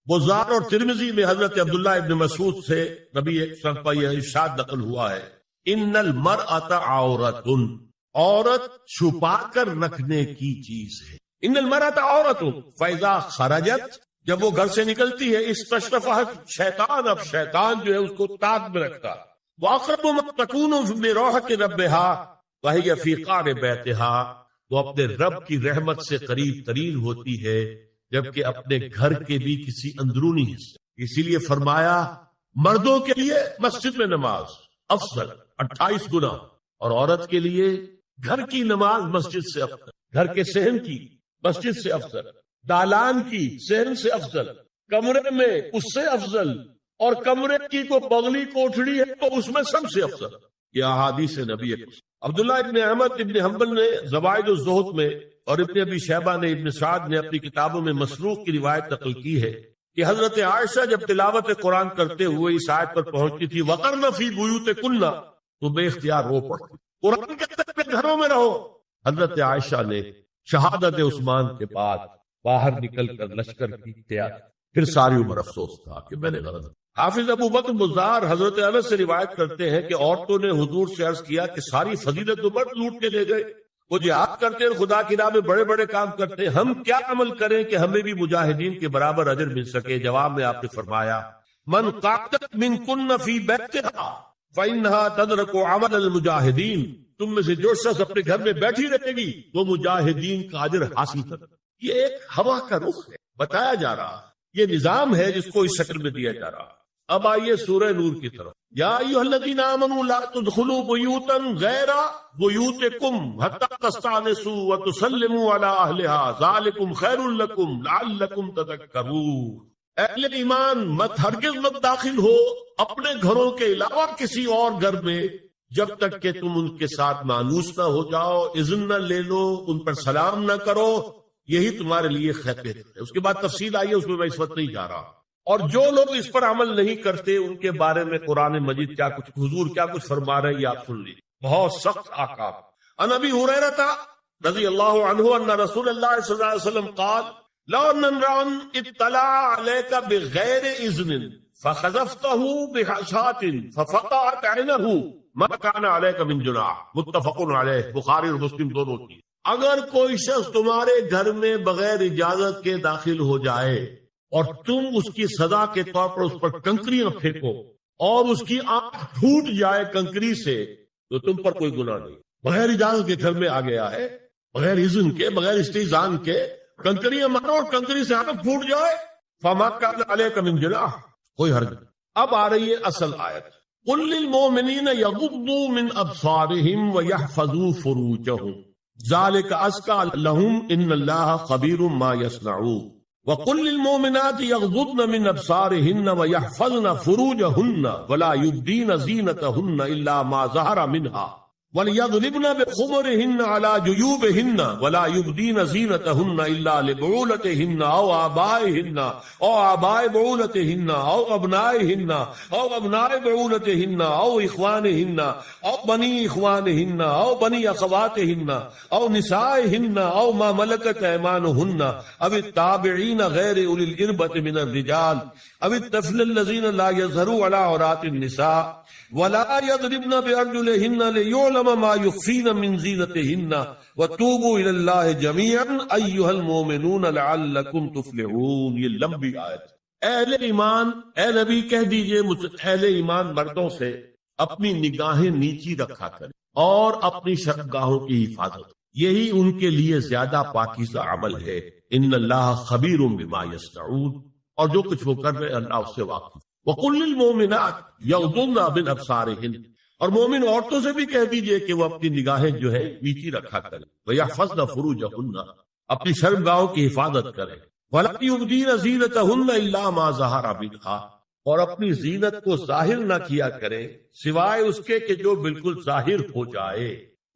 بزار اور ترمذی میں حضرت عبداللہ ابن مسعود سے نبی صلی اللہ علیہ وسلم کا یہ ارشاد نقل ہوا ہے، ان المرأۃ عورۃ، عورت چھپا کر رکھنے کی چیز ہے۔ ان المرأۃ عورۃ فاذا خرجت، جب وہ گھر سے نکلتی ہے، استشرفها شیطان، اب شیطان جو ہے اس کو تاک میں رکھتا۔ واقرب ما تکون بروحۃ ربها وهي في قعر بیتها، وہ اپنے رب کی رحمت سے قریب ترین ہوتی ہے جبکہ اپنے گھر کے بھی کسی اندرونی حصے۔ اسی لیے فرمایا مردوں کے لیے مسجد میں نماز افضل 28 گنا، اور عورت کے لیے گھر کی نماز مسجد سے افضل، گھر کے صحن کی مسجد سے افضل، دالان کی صحن سے افضل، کمرے میں اس سے افضل، اور کمرے کی کو بغلی کوٹھڑی ہے تو اس میں سب سے افضل۔ یہ احادیث نبی ہے۔ عبداللہ ابن احمد ابن حنبل نے زوائد الزہد میں اور ابن ابی شیبہ نے ابن سعد نے اپنی کتابوں میں مسروق کی روایت نقل کی ہے کہ حضرت عائشہ جب تلاوت قرآن کرتے ہوئے اس آیت پر پہنچتی تھی وَقَرْنَ فِي بُيُوتِكُنَّ، تو بے اختیار رو پڑتی، قرآن کہتے ہیں گھروں میں رہو۔ حضرت عائشہ نے شہادت عثمان کے بعد باہر نکل کر لشکر کی تیاری، پھر ساری عمر افسوس تھا کہ میں نے غلط۔ حافظ ابو بکر بزار حضرت انس سے روایت کرتے ہیں کہ عورتوں نے حضور سے عرض کیا کہ ساری فضیلت تو مرد لوٹ کے لے گئے، وہ جہاد کرتے ہیں، خدا کی راہ میں بڑے بڑے کام کرتے ہیں، ہم کیا عمل کریں کہ ہمیں بھی مجاہدین کے برابر اجر مل سکے؟ جواب میں آپ نے فرمایا من قعدت منکن فی بیتہا فإنہا تدرک عمل المجاہدین، تم میں سے جو شخص اپنے گھر میں بیٹھی رہے گی وہ مجاہدین کا اجر حاصل کرے۔ یہ ایک ہوا کا رخ ہے، بتایا جا رہا ہے، یہ نظام ہے جس کو اس شکل میں دیا جا رہا ہے۔ اب آئیے سورہ نور کی طرف۔ یا ایھا الذین آمنوا لا تدخلوا بیوتا غیر بیوتکم حتی تستأنسوا وتسلموا علی اہلها ذالکم خیر لکم لعلکم تذکرون۔ اہل ایمان مت ہرگز مت داخل ہو اپنے گھروں کے علاوہ کسی اور گھر میں جب تک کہ تم ان کے ساتھ مانوس نہ ہو جاؤ، اذن نہ لے لو، ان پر سلام نہ کرو، یہی تمہارے لیے خیر ہے۔ اس کے بعد تفصیل آئی ہے، اس میں میں اس وقت نہیں جا رہا۔ اور جو لوگ اس پر عمل نہیں کرتے ان کے بارے میں قرآن مجید کیا کچھ حضور کیا کچھ فرما رہے ہیں یہ آپ سن لیجیے، بہت سخت احکام۔ عن ابی ہریرہ رضی اللہ عنہ ان رسول اللہ صلی اللہ علیہ وسلم قال لو ان امرا اطلع عليك بغیر اذن فخذفته بحشاة ففقعت عينه ما كان عليك من جناح، متفق علیہ، بخاری اور مسلم دونوں کی۔ اگر کوئی شخص تمہارے گھر میں بغیر اجازت کے داخل ہو جائے اور تم اس کی سزا کے طور پر اس پر کنکریاں پھینکو اور اس کی آنکھ پھوٹ جائے کنکری سے تو تم پر کوئی گناہ نہیں۔ بغیر اجازت کے گھر میں آ گیا ہے، بغیر اذن کے، بغیر استئذان کے کنکریاں مارو اور کنکری سے آنکھ پھوٹ جائے، فما کان علیک من جناح، کوئی حرج نہیں۔ اب آ رہی ہے اصل آیت، قل للمؤمنین یغضوا من ابصارہم ویحفظوا فروجہم ذلک ازکی لہم ان اللہ خبیر ما یصنعون وَقُلْ لِلْمُؤْمِنَاتِ يَغْضُضْنَ مِنْ أَبْصَارِهِنَّ وَيَحْفَظْنَ فُرُوجَهُنَّ وَلَا يُبْدِينَ زِينَتَهُنَّ إِلَّا مَا ظَهَرَ مِنْهَا وَلْيَضْرِبْنَ بِخُمُرِهِنَّ عَلَى جُيُوبِهِنَّ وَلَا يُبْدِينَ زِينَتَهُنَّ إِلَّا لِبُعُولَتِهِنَّ أَوْ آبَائِهِنَّ أَوْ آبَاءِ بُعُولَتِهِنَّ أَوْ أَبْنَائِهِنَّ أَوْ أَبْنَاءِ بُعُولَتِهِنَّ أَوْ إِخْوَانِهِنَّ أَوْ بَنِي إِخْوَانِهِنَّ أَوْ بَنِي أَخَوَاتِهِنَّ أَوْ نِسَائِهِنَّ أَوْ مَا مَلَكَتْ أَيْمَانُهُنَّ أَوِ التَّابِعِينَ غَيْرِ أُولِي الْإِرْبَةِ مِنَ الرِّجَالِ أَوِ الطَّفْلِ الَّذِينَ لَا يَظْهَرُوا عَلَى عَوْرَاتِ النِّسَاءِ وَلَا يَضْرِبْنَ بِأَرْجُلِهِنَّ لِيُعْلَمَ مَا يُخْفِينَ مِنْ زِينَتِهِنَّ وَتُوبُوا إِلَى اللَّهِ جَمِيعًا أَيُّهَا الْمُؤْمِنُونَ لَعَلَّكُمْ تُفْلِحُونَ۔ یہ لمبی آیت۔ اہل ایمان، اے نبی کہہ دیجئے اہل ایمان مردوں سے اپنی نگاہیں نیچی رکھا کریں اور اپنی شرمگاہوں کی حفاظت، یہی ان کے لیے زیادہ پاکیزہ عمل ہے۔ ان اللہ خبیر بما یصنعون، اور جو کچھ وہ کر رہے اللہ اس سے واقف۔ وَقُلْ لِلْمُؤْمِنَاتِ یغضضن مِنْ أَبْصَارِهِنَّ، اور مومن عورتوں سے بھی کہہ دیجئے کہ وہ اپنی نگاہیں جو ہے نیچی رکھا کریں، وَيَحْفَظْنَ فُرُوجَهُنَّ، اپنی شرمگاہوں کی حفاظت کریں، وَلَا يُبْدِينَ زِينَتَهُنَّ إِلَّا مَا ظَهَرَ مِنْهَا، اور اپنی زینت کو ظاہر نہ کیا کریں سوائے اس کے کہ جو بالکل ظاہر ہو جائے۔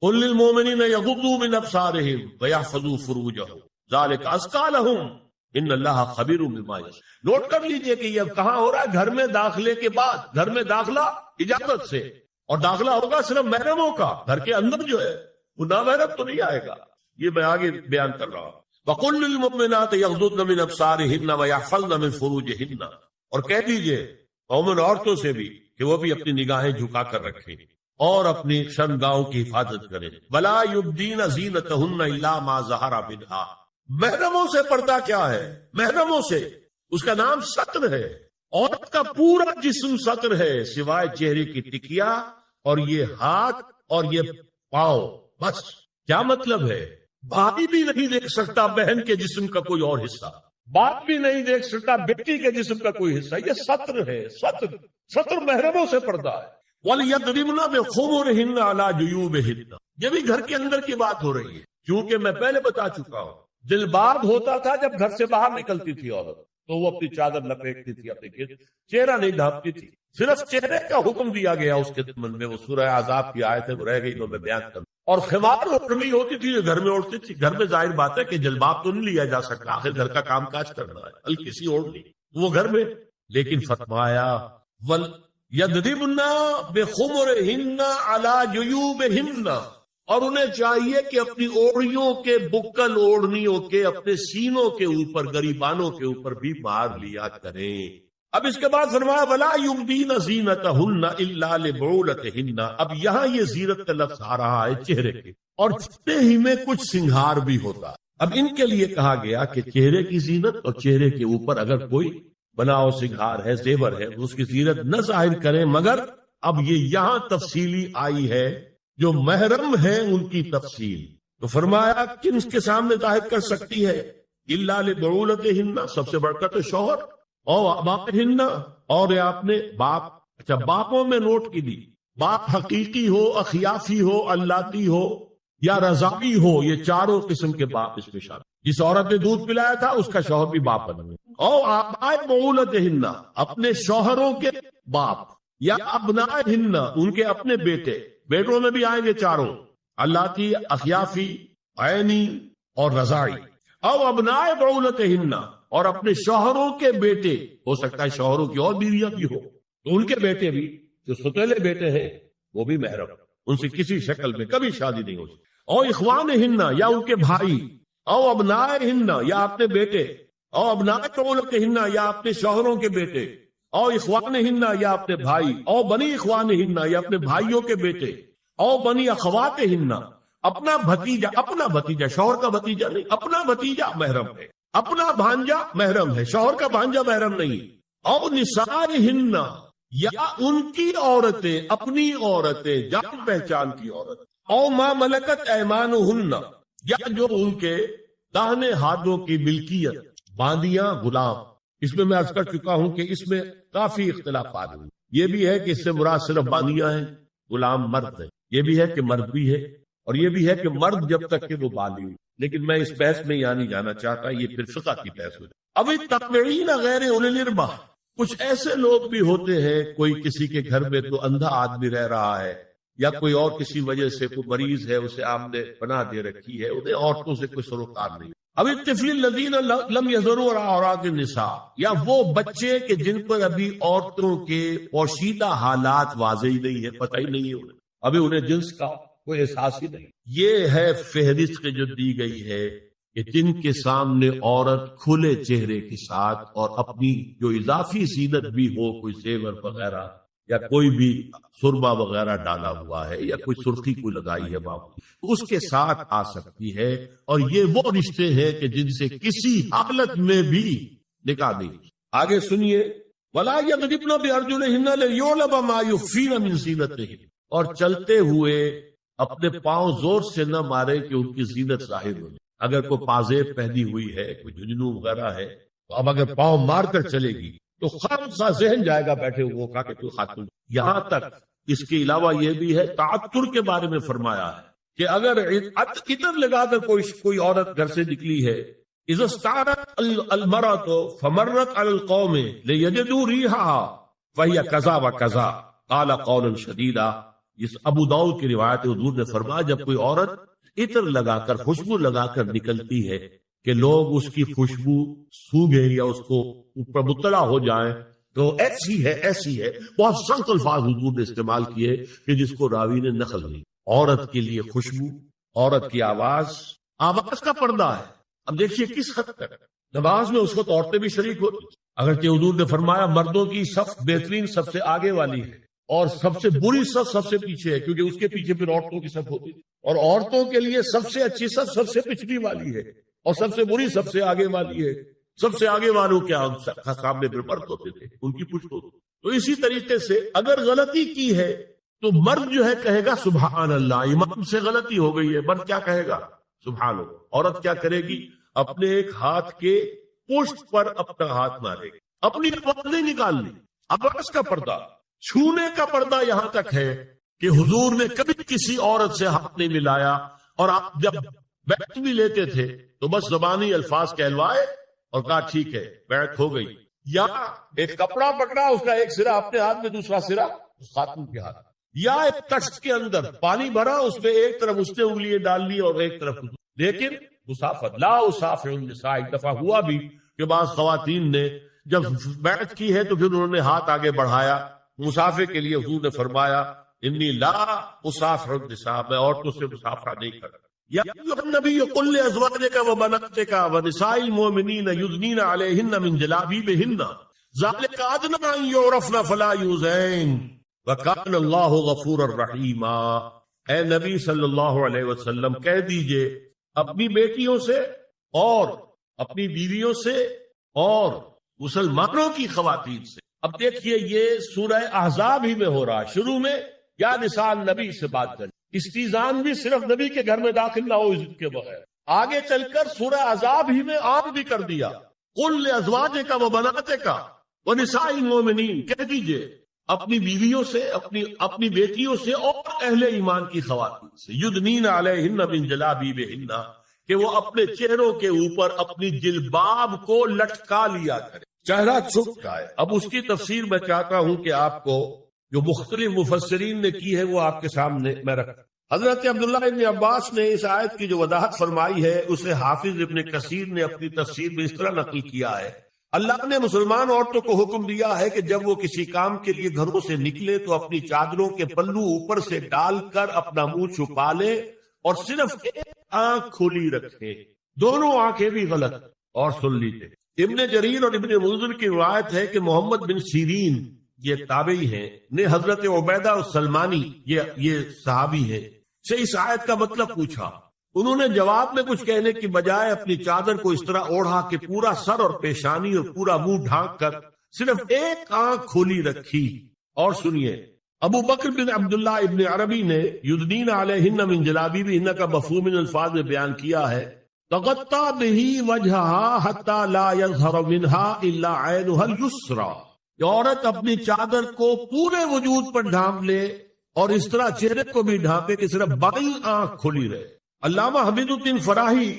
قُلْ لِلْمُؤْمِنِينَ يَغُضُّوا مِنْ أَبْصَارِهِمْ وَيَحْفَظُوا فُرُوجَهُمْ ذَلِكَ أَزْكَىٰ لَهُمْ ان اللہ خبیر بما یصنعون۔ نوٹ کر لیجئے کہ یہ کہاں ہو رہا ہے؟ گھر میں داخلے کے بعد، گھر میں داخلہ اجازت سے، اور داخلہ ہوگا صرف محرموں کا، گھر کے اندر جو ہے وہ نامحرم تو نہیں آئے گا۔ یہ میں آگے بیان کر رہا ہوں۔ وَقُلْ لِلْمُؤْمِنَاتِ يَغْضُضْنَ مِنْ أَبْصَارِهِنَّ وَيَحْفَظْنَ مِنْ فُرُوجِهِنَّ، اور کہہ دیجئے مومن عورتوں سے بھی کہ وہ بھی اپنی نگاہیں جھکا کر رکھیں اور اپنی شرمگاہوں کی حفاظت کریں. وَلَا يُبْدِينَ زِينَتَهُنَّ إِلَّا مَا ظَهَرَ مِنْهَا. محرموں سے پردہ کیا ہے؟ محرموں سے اس کا نام ستر ہے. عورت کا پورا جسم ستر ہے سوائے چہرے کی ٹکیا اور یہ ہاتھ اور یہ پاؤں. بس کیا مطلب ہے؟ بھائی بھی نہیں دیکھ سکتا بہن کے جسم کا کوئی اور حصہ، باپ بھی نہیں دیکھ سکتا بیٹی کے جسم کا کوئی حصہ. یہ ستر ہے. ستر محرموں سے پردہ ہے. وَلْيَضْرِبْنَ بِخُمُرِهِنَّ عَلَى جُيُوبِهِنَّ. یہ بھی گھر کے اندر کی بات ہو رہی ہے، کیونکہ میں پہلے بتا چکا ہوں جلباب ہوتا تھا جب گھر سے باہر نکلتی تھی عورت تو وہ اپنی چادر لپیٹتی تھی، اپنے چہرہ نہیں ڈھانپتی تھی. صرف چہرے کا حکم دیا گیا اس کے ضمن میں. وہ سورہ عذاب کی آیت ہے، وہ رہ گئی تو میں بیان کروں. اور خمار اوڑھنی ہوتی تھی جو گھر میں اوڑھتی تھی. گھر میں ظاہر بات ہے کہ جلباب تو نہیں لیا جا سکتا، آخر گھر کا کام کاج کرنا ہے، ہلکی سی اوڑھنی وہ گھر میں. لیکن فرمایا وَلْيَضْرِبْنَ بِخُمُرِهِنَّ عَلَى جُيُوبِهِنَّ، اور انہیں چاہیے کہ اپنی اوڑھیوں کے بکل اوڑھنیوں کے اپنے سینوں کے اوپر گریبانوں کے اوپر بھی مار لیا کریں. اب اس کے بعد فرمایا وَلَا يُبْدِينَ زِينَتَهُنَّ إِلَّا لِبُعُولَتِهِنَّ. اب یہاں یہ زینت کا لفظ آ رہا ہے چہرے کے، اور چہرے ہی میں کچھ سنگھار بھی ہوتا. اب ان کے لیے کہا گیا کہ چہرے کی زینت اور چہرے کے اوپر اگر کوئی بناؤ سنگھار ہے، زیور ہے، اس کی زینت نہ ظاہر کریں. مگر اب یہ یہاں تفصیلی آئی ہے جو محرم ہے ان کی تفصیل. تو فرمایا کن کے سامنے ظاہر کر سکتی ہے؟ الا لبعولتہن، سب سے بڑھ کر تو شوہر، اور آبائہن، اور اپنے باپ. اچھا باپوں میں نوٹ کی دی، باپ حقیقی ہو، اخیافی ہو، اللاتی ہو یا رضائی ہو، یہ چاروں قسم کے باپ اس میں شامل. جس عورت نے دودھ پلایا تھا اس کا شوہر بھی باپ بن گیا. اور آبائے بعولتہن، اپنے شوہروں کے باپ، یا ابنائہن، ان کے اپنے بیٹے. بیٹوں میں بھی آئیں گے چاروں، اللاتی، اخیافی، عینی اور رضائی. او ابنائے بعولتہن، اور اپنے شوہروں کے بیٹے، ہو سکتا ہے شوہروں کی اور بیویاں بھی ہو تو ان کے بیٹے بھی، جو ستیلے بیٹے ہیں وہ بھی محرم، ان سے کسی شکل میں کبھی شادی نہیں ہو سکتی. او اخوانہن، یا ان کے بھائی. او ابنائہن، یا اپنے بیٹے. او ابنائے بعولتہن، یا اپنے شوہروں کے بیٹے. او اخوانہن، یا اپنے بھائی. او بنی اخوانہن، یا اپنے بھائیوں کے بیٹے. او بنی اخواتہن، اپنا بھتیجا، شوہر کا بھتیجا نہیں، اپنا بھتیجا محرم ہے. اپنا بھانجا محرم ہے، شوہر کا بھانجا محرم نہیں. او نسائہن، یا ان کی عورتیں، اپنی عورتیں، جان پہچان کی عورت. او ما ملکت ایمانہن، یا جو ان کے داہنے ہاتھوں کی ملکیت، باندیاں، غلام. اس میں عرض کر چکا ہوں کہ اس میں کافی اختلافات ہیں. یہ بھی ہے کہ اس سے مراد صرف باندیاں ہیں، غلام مرد ہے. یہ بھی ہے کہ مرد بھی ہے، اور یہ بھی ہے کہ مرد جب تک کہ وہ بالغ. لیکن میں اس بحث میں یہاں نہیں جانا چاہتا، یہ پھر فقہ کی بحث ہو جائے. اب التابعین غیر اولی الارباح، کچھ ایسے لوگ بھی ہوتے ہیں، کوئی کسی کے گھر میں تو اندھا آدمی رہ رہا ہے، یا کوئی اور کسی وجہ سے کوئی مریض ہے، اسے آپ نے پناہ دے رکھی ہے، انہیں عورتوں سے کوئی سروکار نہیں. اب الطفل الذین لم یظہروا علی عورات النساء، یا وہ بچے کہ جن پر ابھی عورتوں کے پوشیدہ حالات واضح ہی نہیں ہے، پتہ ہی نہیں ہے انہیں، ابھی انہیں جنس کا کوئی احساس ہی نہیں. یہ ہے فہرست جو دی گئی ہے کہ جن کے سامنے عورت کھلے چہرے کے ساتھ اور اپنی جو اضافی زینت بھی ہو، کوئی زیور وغیرہ یا کوئی بھی سرما وغیرہ ڈالا ہوا ہے یا کوئی سرخی کو لگائی ہے باپ، اس کے ساتھ آ سکتی ہے. اور یہ وہ رشتے ہیں کہ جن سے کسی حالت میں بھی نکاح نہیں. آگے سنیے وَلَا يَضْرِبْنَ بِأَرْجُلِهِنَّ لِيُعْلَمَ مَا يُخْفِينَ مِنْ زِينَتِهِنَّ، اور چلتے ہوئے اپنے پاؤں زور سے نہ مارے کہ ان کی زینت ظاہر ہو جائے. اگر کوئی پازیب پہنی ہوئی ہے، کوئی جھنجھنو وغیرہ ہے، تو اب اگر پاؤں مار کر چلے گی تو خامخواہ ذہن جائے گا بیٹھے ہوئے کا کہ کوئی خاتون. یہاں تک اس کے علاوہ یہ بھی ہے، تعطر کے بارے میں فرمایا ہے کہ اگر عطر لگا کر کوئی عورت گھر سے نکلی ہے، اذا استعارت المرأة فمرت على القوم ليجدوا ريحها فهي كذا وكذا قال قولا شديدا. اس ابو داؤد کی روایت حضور نے فرمایا جب کوئی عورت عطر لگا کر، خوشبو لگا کر نکلتی ہے کہ لوگ اس کی خوشبو سونگھیں یا اس کو اوپر مطلع ہو جائیں تو ایسی ہے. بہت سخت الفاظ حضور نے استعمال کیے کہ جس کو راوی نے نقل نہیں. عورت کے لیے خوشبو، عورت کی آواز کا پردہ ہے. اب دیکھیے کس حد تک نماز میں اس وقت عورتیں بھی شریک ہوتی، اگرچہ حضور نے فرمایا مردوں کی صف بہترین سب سے آگے والی ہے اور سب سے بری صف سب سے پیچھے ہے، کیونکہ اس کے پیچھے پھر عورتوں کی صف ہوتی ہے، اور عورتوں کے لیے سب سے اچھی صف سب سے پچھلی والی ہے اور سب سے بری سب سے آگے والی ہے۔ سب سے آگے والوں کیا سامنے پھر مرد ہوتے تھے، ان کی پشت ہوتی۔ تو اسی طریقے سے اگر غلطی کی ہے تو مرد جو ہے کہے گا سبحان اللہ، امام سے غلطی ہو گئی ہے، مرد کیا کہے گا سبحان اللہ۔ عورت کیا کرے گی؟ اپنے ایک ہاتھ کے پشت پر اپنا ہاتھ مارے گی، اپنی آواز نہیں نکالنی۔ عباس کا پردہ، چھونے کا پردہ یہاں تک ہے کہ حضور نے کبھی کسی عورت سے ہاتھ نہیں ملایا، اور آپ جب بیعت بھی لیتے تھے تو بس زبانی الفاظ کہلوائے اور کہا ٹھیک ہے بیعت ہو گئی، یا ایک کپڑا پکڑا، اس کا ایک سرا اپنے ہاتھ میں دوسرا سرا خاتون کے ہاتھ، یا ایک کشت کے اندر پانی بھرا، اس میں ایک طرف اس نے انگلیاں ڈال لی اور ایک طرف، لیکن مسافر لا اسافر النساء۔ ایک دفعہ ہوا بھی کہ بعض خواتین نے جب بیعت کی ہے تو پھر انہوں نے ہاتھ آگے بڑھایا مسافر کے لیے، حضور نے فرمایا انی لا اسافر النساء، میں عورتوں سے مسافرہ نہیں کرتا۔ یا ایھا النبی قل لازواجک وبناتک ونساء المؤمنین یدنین علیہن من جلابیبہن ذلک ادنی ان یعرفن فلا یؤذین وکان اللہ غفورا رحیما۔ اے نبی صلی اللہ علیہ وسلم کہہ دیجئے اپنی بیٹیوں سے اور اپنی بیویوں سے اور مسلمانوں کی خواتین سے۔ اب دیکھیے یہ سورہ احزاب ہی میں ہو رہا ہے، شروع میں یا نساء نبی سے بات کریں، استیزان بھی صرف نبی کے گھر میں داخل نہ ہو عزت کے بغیر، آگے چل کر سورہ احزاب ہی میں عام بھی کر دیا، قل لازواجک وبناتک ونساء المؤمنین، کہہ دیجئے اپنی بیویوں سے، اپنی بیٹیوں سے اور اہل ایمان کی خواتین سے، یدنین علیہن من جلابیبہن، کہ وہ اپنے چہروں کے اوپر اپنی جلباب کو لٹکا لیا کرے، چہرہ چھپ جائے۔ اب اس کی تفسیر میں چاہتا ہوں کہ آپ کو جو مختلف مفسرین نے کی ہے وہ آپ کے سامنے میں رکھتا۔ حضرت عبداللہ ابن عباس نے اس آیت کی جو وضاحت فرمائی ہے اسے حافظ ابن کثیر نے اپنی تفسیر میں اس طرح نقل کیا ہے، اللہ نے مسلمان عورتوں کو حکم دیا ہے کہ جب وہ کسی کام کے لیے گھروں سے نکلے تو اپنی چادروں کے پلو اوپر سے ڈال کر اپنا منہ چھپا لے اور صرف ایک آنکھ کھلی رکھے، دونوں آنکھیں بھی غلط، اور سن لیجیے ابن جریر اور ابن منذر کی روایت ہے کہ محمد بن سیرین یہ تابعی ہیں نے حضرت عبیدہ السلمانی یہ صحابی ہیں سے اس آیت کا مطلب پوچھا، انہوں نے جواب میں کچھ کہنے کی بجائے اپنی چادر کو اس طرح اوڑھا کہ پورا سر اور پیشانی اور پورا منہ ڈھانک کر صرف ایک آنکھ کھولی رکھی۔ اور سنیے ابو بکر بن عبداللہ ابن عربی نے یدنین علیہن من جلابیبہن کا مفہوم من الفاظ میں بیان کیا ہے، تغطى به وجهها حتى لا يظهر منها الا عينها اليسرى، کہ عورت اپنی چادر کو پورے وجود پر ڈھانپ لے اور اس طرح چہرے کو بھی ڈھانپے کہ صرف بائیں آنکھ کھلی رہے۔ علامہ حمید الدین فراہی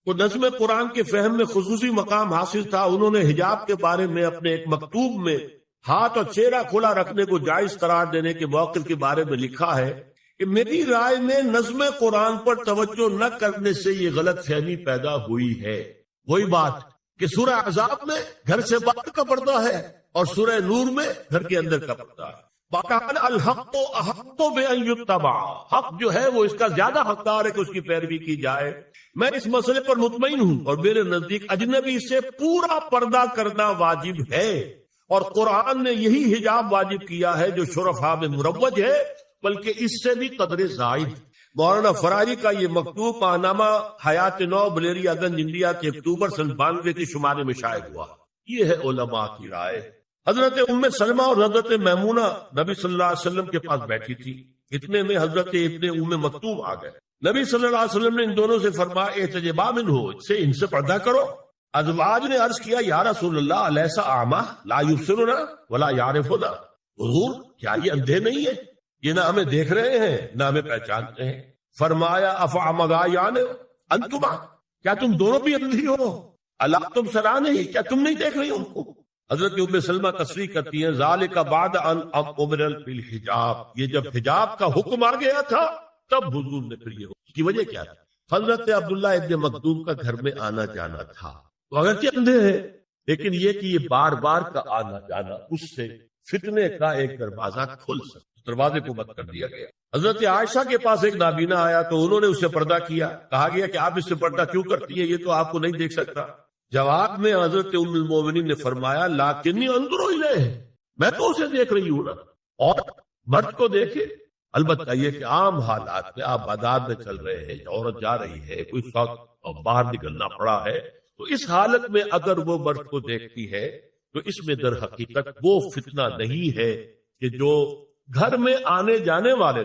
کو نظم قرآن کے فہم میں خصوصی مقام حاصل تھا، انہوں نے حجاب کے بارے میں اپنے ایک مکتوب میں ہاتھ اور چہرہ کھلا رکھنے کو جائز قرار دینے کے موقف کے بارے میں لکھا ہے کہ میری رائے میں نظم قرآن پر توجہ نہ کرنے سے یہ غلط فہمی پیدا ہوئی ہے۔ وہی بات کہ سورہ احزاب میں گھر سے باہر کا پردہ ہے اور سورہ نور میں گھر کے اندر کا پردہ ہے۔ وَقَالَ الْحَقُّ أَحَقُّ بِأَن يُتَّبَعَ، حق جو ہے وہ اس کا زیادہ حقدار ہے کہ اس کی پیروی کی جائے۔ میں اس مسئلے پر مطمئن ہوں اور میرے نزدیک اجنبی سے پورا پردہ کرنا واجب ہے، اور قرآن نے یہی حجاب واجب کیا ہے جو شرفاء میں مروج ہے، بلکہ اس سے بھی قدر زائد۔ مولانا فراری کا یہ مکتوب پانامہ حیات نو بلیریا گنج انڈیا کے اکتوبر سن 92 کے شمارے میں شائع ہوا۔ یہ ہے علماء کی رائے۔ حضرت ام سلمہ اور حضرت میمونہ نبی صلی اللہ علیہ وسلم کے پاس بیٹھی تھی، اتنے میں حضرت ابن ام مکتوم آ گئے۔ نبی صلی اللہ علیہ وسلم نے ان دونوں سے فرمایا احتجبا منہ، ان سے پردہ کرو۔ ازواج نے عرض کیا یا رسول اللہ الیس اعمی لا یبصرنا ولا یعرفنا، حضور کیا یہ اندھے نہیں ہے، یہ نہ ہمیں دیکھ رہے ہیں نہ ہمیں پہچانتے ہیں۔ فرمایا افعمغایان انتما، کیا تم دونوں بھی اندھی ہو؟ اللہ تم سرا نہیں، کیا تم نہیں دیکھ رہی ان کو؟ حضرت ام سلمہ تصریح کرتی ہیں ذالک بعد ان امر بالحجاب، یہ جب حجاب کا حکم آ گیا تھا تب حضور نے پھر یہ حکم، اس کی وجہ کیا تھی؟ حضرت عبداللہ ابن مکتوم کا گھر میں آنا جانا تھا، تو اگرچہ اندھے ہیں لیکن یہ کہ یہ بار بار کا آنا جانا اس سے فتنے کا ایک دروازہ کھل سکتا، دروازے کو بند کر دیا گیا۔ حضرت عائشہ کے پاس ایک نابینا آیا تو انہوں نے اسے پردہ کیا. کہا گیا کہ آپ اس سے پردہ کیوں کرتی ہیں, یہ تو آپ کو نہیں دیکھ سکتا. جواب میں حضرت ام المومنین نے فرمایا لیکنی انظر الیہ, میں تو اسے دیکھ رہی ہوں نا, اور مرد کو دیکھے. البتہ یہ کہ عام حالات میں آپ بازار میں چل رہے ہیں, عورت جا رہی ہے, کوئی وقت باہر نکلنا پڑا ہے, تو اس حالت میں اگر وہ مرد کو دیکھتی ہے تو اس میں در حقیقت وہ فتنہ نہیں ہے کہ جو گھر میں آنے جانے والے.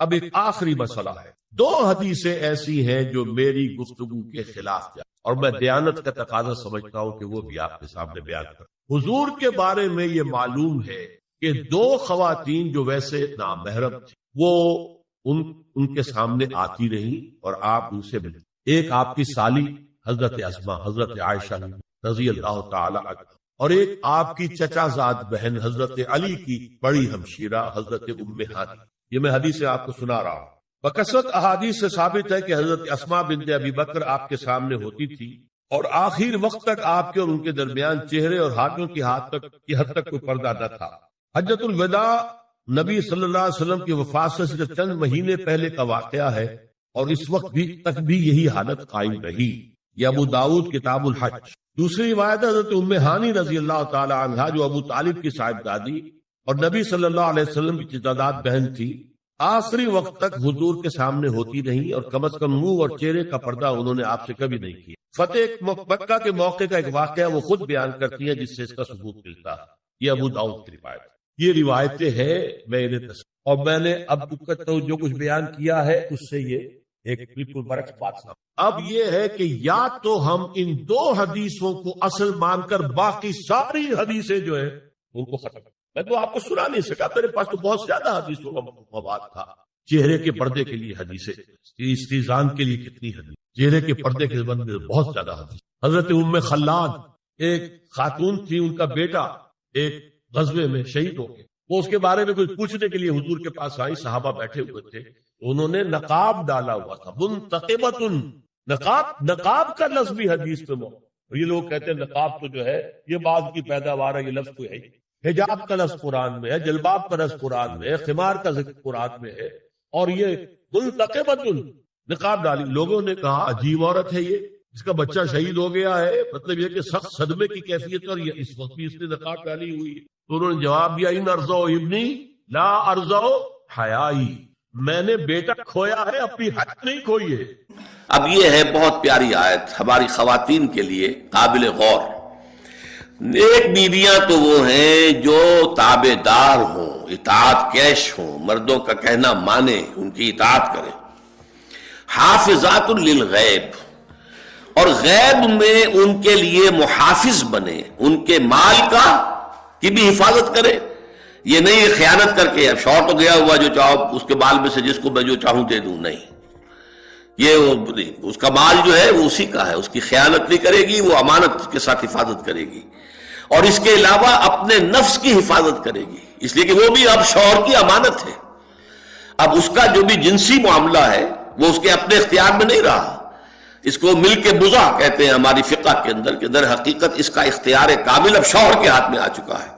اب ایک آخری مسئلہ ہے, 2 حدیثیں ایسی ہیں جو میری گفتگو کے خلاف جائیں, اور میں دیانت کا تقاضا سمجھتا ہوں کہ وہ بھی آپ کے سامنے بیان کروں. حضور کے بارے میں یہ معلوم ہے کہ 2 خواتین جو ویسے نامحرم تھیں وہ ان کے سامنے آتی رہیں اور آپ ان سے ملے. ایک آپ کی سالی حضرت اسما حضرت عائشہ رضی اللہ تعالی عنہ, اور ایک آپ کی چچا زاد بہن حضرت علی کی بڑی ہمشیرہ حضرت ام ہانی. یہ میں حدیث سے آپ کو سنا رہا ہوں. بکثرت احادیث سے ثابت ہے کہ حضرت اسما بنت ابی بکر آپ کے سامنے ہوتی تھی, اور آخر وقت تک آپ کے اور ان کے درمیان چہرے اور ہاتھوں کی حد تک کوئی پردہ نہ تھا. حجۃ الوداع نبی صلی اللہ علیہ وسلم کی وفات سے صرف چند مہینے پہلے کا واقعہ ہے, اور اس وقت تک بھی یہی حالت قائم رہی. یہ ابو داؤد کتاب الحج. دوسری روایت حضرت ام ہانی رضی اللہ تعالی عنہا جو ابو طالب کی صاحبزادی اور نبی صلی اللہ علیہ وسلم کی چچاداد بہن تھی, آخری وقت تک حضور کے سامنے ہوتی رہی, اور کم از کم منہ اور چہرے کا پردہ انہوں نے آپ سے کبھی نہیں کیا. فتح مکہ کے موقع کا ایک واقعہ وہ خود بیان کرتی ہے جس سے اس کا ثبوت ملتا ہے. یہ ابو داؤد کی روایت. یہ روایتیں ہیں, میں انہیں اور میں نے اب جو کچھ بیان کیا ہے اس سے یہ ایک بالکل برعکس بات سمجھ. اب یہ ہے کہ یا تو ہم ان 2 حدیثوں کو اصل مان کر باقی ساری حدیثیں جو ہیں ان کو ختم. میں تو آپ کو سنا نہیں سکا, میرے پاس تو بہت زیادہ حدیثوں کا مواد تھا. چہرے کے پردے کے لیے حدیثیں, استیزان کے لیے کتنی حدیث, چہرے کے پردے کے بارے میں بہت زیادہ حدیث. حضرت ام خلاد ایک خاتون تھی, ان کا بیٹا ایک غزوے میں شہید ہو گئے. وہ اس کے بارے میں کچھ پوچھنے کے لیے حضور کے پاس آئی, صحابہ بیٹھے ہوئے تھے, انہوں نے نقاب ڈالا ہوا تھا. منتقبۃ, نقاب کا لفظ بھی حدیث پہ موجود. یہ لوگ کہتے ہیں نقاب تو جو ہے یہ بعد کی پیداوار ہے, یہ لفظ کوئی ہے. حجاب کا لفظ قرآن میں ہے, جلباب کا لفظ قرآن میں ہے, خمار کا ذکر قرآن میں ہے, اور یہ منتقبۃ نقاب ڈالی. لوگوں نے کہا عجیب عورت ہے یہ, اس کا بچہ شہید ہو گیا ہے, مطلب یہ کہ سخت صدمے کی کیفیت, اور یہ اس وقت بھی اس نے نقاب ڈالی ہوئی ہے. تو انہوں نے جواب دیا ان ارزو ابنی لا ارزو حیائی, میں نے بیٹا کھویا ہے, اپنی حق نہیں کھوئی ہے. اب یہ ہے بہت پیاری آیت ہماری خواتین کے لیے قابل غور. ایک بیویاں تو وہ ہیں جو تابع دار ہوں, اطاعت کیش ہوں, مردوں کا کہنا مانے, ان کی اطاعت کریں. حافظات للغیب, اور غیب میں ان کے لیے محافظ بنے, ان کے مال کی بھی حفاظت کرے. یہ نہیں خیانت کر کے اب شوہر تو گیا ہوا جو چاہو اس کے مال میں سے جس کو میں جو چاہوں دے دوں, نہیں. یہ اس کا مال جو ہے وہ اسی کا ہے, اس کی خیانت نہیں کرے گی, وہ امانت کے ساتھ حفاظت کرے گی, اور اس کے علاوہ اپنے نفس کی حفاظت کرے گی, اس لیے کہ وہ بھی اب شوہر کی امانت ہے. اب اس کا جو بھی جنسی معاملہ ہے وہ اس کے اپنے اختیار میں نہیں رہا. اس کو مل کے بزا کہتے ہیں ہماری فقہ کے اندر, کہ در حقیقت اس کا اختیار کامل اب شوہر کے ہاتھ میں آ چکا ہے.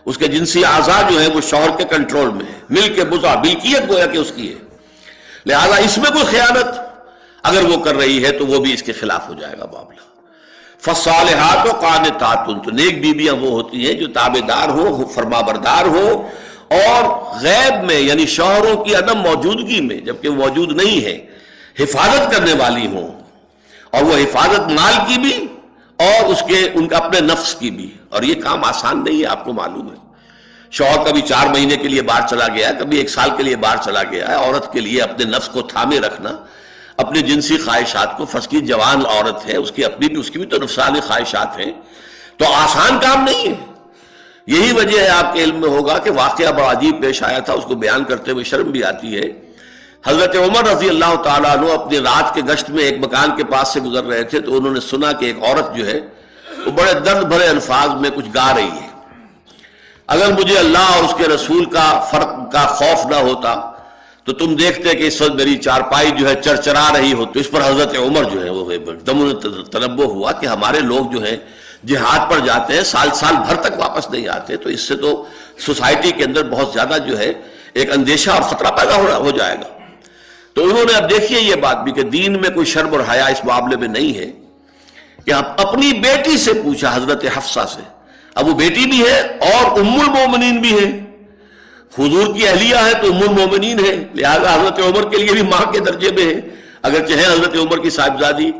اس کے جنسی اعضاء جو ہے وہ شوہر کے کنٹرول میں ہے. مل کے بزا, ملکیت گویا کہ اس کی ہے. لہذا اس میں کوئی خیانت اگر وہ کر رہی ہے تو وہ بھی اس کے خلاف ہو جائے گا معاملہ. فالصالحات قانتات, تو نیک بیویاں وہ ہوتی ہیں جو تابع دار ہو, فرما بردار ہو, اور غیب میں یعنی شوہروں کی عدم موجودگی میں جبکہ موجود نہیں ہے حفاظت کرنے والی ہوں, اور وہ حفاظت مال کی بھی اور ان کا اپنے نفس کی بھی. اور یہ کام آسان نہیں ہے, آپ کو معلوم ہے. شوہر کبھی 4 مہینے کے لیے باہر چلا گیا ہے, کبھی 1 سال کے لیے باہر چلا گیا ہے. عورت کے لیے اپنے نفس کو تھامے رکھنا, اپنے جنسی خواہشات کو, فرض کی جوان عورت ہے, اس کی بھی تو نفسانی خواہشات ہیں, تو آسان کام نہیں ہے. یہی وجہ ہے, آپ کے علم میں ہوگا کہ واقعہ بڑا عجیب پیش آیا تھا, اس کو بیان کرتے ہوئے شرم بھی آتی ہے. حضرت عمر رضی اللہ تعالیٰ عنہ اپنی رات کے گشت میں ایک مکان کے پاس سے گزر رہے تھے, تو انہوں نے سنا کہ ایک عورت جو ہے وہ بڑے درد بھرے الفاظ میں کچھ گا رہی ہے. اگر مجھے اللہ اور اس کے رسول کا فرق کا خوف نہ ہوتا تو تم دیکھتے کہ اس وقت میری چارپائی جو ہے چرچرا رہی ہو. تو اس پر حضرت عمر جو ہے وہ دم تنبہ ہوا کہ ہمارے لوگ جو ہیں جہاد پر جاتے ہیں, سال بھر تک واپس نہیں آتے, تو اس سے تو سوسائٹی کے اندر بہت زیادہ جو ہے ایک اندیشہ اور خطرہ پیدا ہو جائے گا. تو انہوں نے اب دیکھیے یہ بات بھی کہ دین میں کوئی شرم اور حیا اس معاملے میں نہیں ہے کہ اپنی بیٹی سے پوچھا، حضرت حفصہ سے. اب وہ بیٹی بھی ہے اور ام المومنین بھی ہے، حضور کی اہلیہ ہے تو ام المومنین ہے، لہذا حضرت عمر کے لیے بھی ماں کے درجے میں ہے اگرچہ ہے حضرت عمر کی صاحبزادی.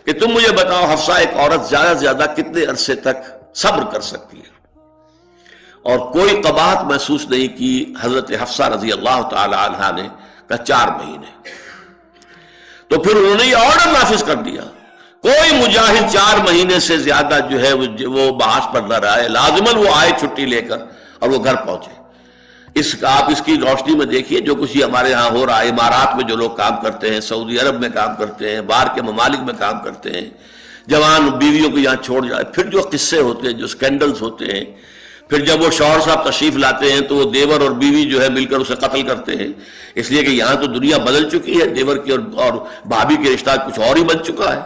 کہ تم مجھے بتاؤ حفصہ، ایک عورت زیادہ سے زیادہ کتنے عرصے تک صبر کر سکتی ہے؟ اور کوئی قباحت محسوس نہیں کی حضرت حفصہ رضی اللہ تعالی عنہا نے، کہا 4 مہینے. تو پھر انہوں نے یہ آرڈر نافذ کر دیا، کوئی مجاہد 4 مہینے سے زیادہ جو ہے وہ بحث پر نہ رہے، لازماً وہ آئے چھٹی لے کر اور وہ گھر پہنچے. آپ اس کی روشنی میں دیکھیے جو کچھ ہمارے ہاں ہو رہا ہے، امارات میں جو لوگ کام کرتے ہیں، سعودی عرب میں کام کرتے ہیں، باہر کے ممالک میں کام کرتے ہیں، جوان بیویوں کو یہاں چھوڑ جائے، پھر جو قصے ہوتے ہیں، جو سکینڈلز ہوتے ہیں، پھر جب وہ شوہر صاحب تشریف لاتے ہیں تو وہ دیور اور بیوی جو ہے مل کر اسے قتل کرتے ہیں، اس لیے کہ یہاں تو دنیا بدل چکی ہے، دیور کی اور بھابھی کے رشتہ کچھ اور ہی بن چکا ہے،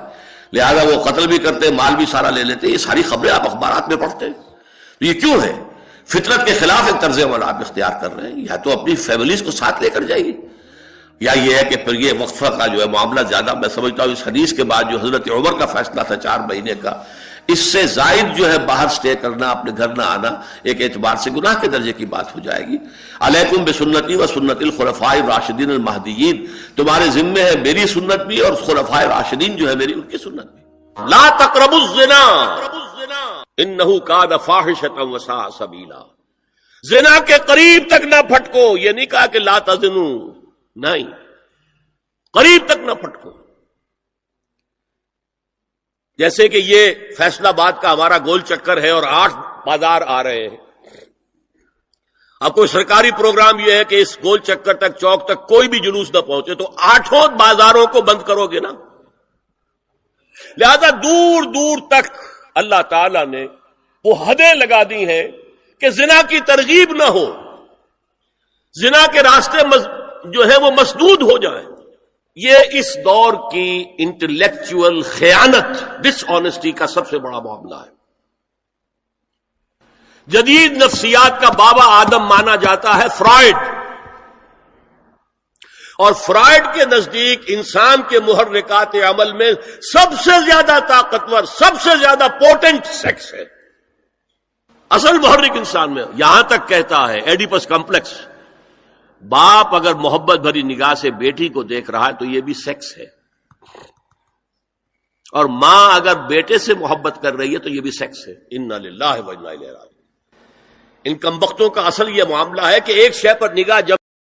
لہذا وہ قتل بھی کرتے ہیں، مال بھی سارا لے لیتے ہیں. یہ ساری خبریں آپ اخبارات میں پڑھتے ہیں. تو یہ کیوں ہے؟ فطرت کے خلاف ایک طرز عمل آپ اختیار کر رہے ہیں. یا تو اپنی فیملیز کو ساتھ لے کر جائیے، یا یہ ہے کہ پھر یہ وقفہ کا جو ہے معاملہ زیادہ، میں سمجھتا ہوں اس حدیث کے بعد جو حضرت عمر کا فیصلہ تھا 4 مہینے کا، اس سے زائد جو ہے باہر سٹے کرنا، اپنے گھر نہ آنا، ایک اعتبار سے گناہ کے درجے کی بات ہو جائے گی. علیکم بسنتی و سنت الخلفاء الراشدین المہدیین، تمہارے ذمے ہے میری سنت بھی اور خلفاء راشدین جو ہے میری ان کی سنت بھی. لا تقربوا الزنا انہ کان فاحشۃ وساء سبیلا. زنا کے قریب تک نہ پھٹکو، یہ نہیں کہا کہ لا تزنوا، نہیں، قریب تک نہ پھٹکو. جیسے کہ یہ فیصلہ آباد کا ہمارا گول چکر ہے اور 8 بازار آ رہے ہیں. اب کوئی سرکاری پروگرام یہ ہے کہ اس گول چکر تک، چوک تک کوئی بھی جلوس نہ پہنچے، تو 8 بازاروں کو بند کرو گے نا. لہذا دور دور تک اللہ تعالی نے وہ حدیں لگا دی ہیں کہ زنا کی ترغیب نہ ہو، زنا کے راستے جو ہے وہ مسدود ہو جائیں. یہ اس دور کی انٹلیکچوئل خیانت، ڈس آنیسٹی کا سب سے بڑا معاملہ ہے. جدید نفسیات کا بابا آدم مانا جاتا ہے فرائڈ، اور فرائڈ کے نزدیک انسان کے محرکات عمل میں سب سے زیادہ طاقتور، سب سے زیادہ پوٹنٹ سیکس ہے. اصل محرک انسان میں، یہاں تک کہتا ہے ایڈیپس کمپلیکس، باپ اگر محبت بھری نگاہ سے بیٹی کو دیکھ رہا ہے تو یہ بھی سیکس ہے، اور ماں اگر بیٹے سے محبت کر رہی ہے تو یہ بھی سیکس ہے. انا للہ و انا الیہ راجعون. ان کمبختوں کا اصل یہ معاملہ ہے کہ ایک شے پر نگاہ جب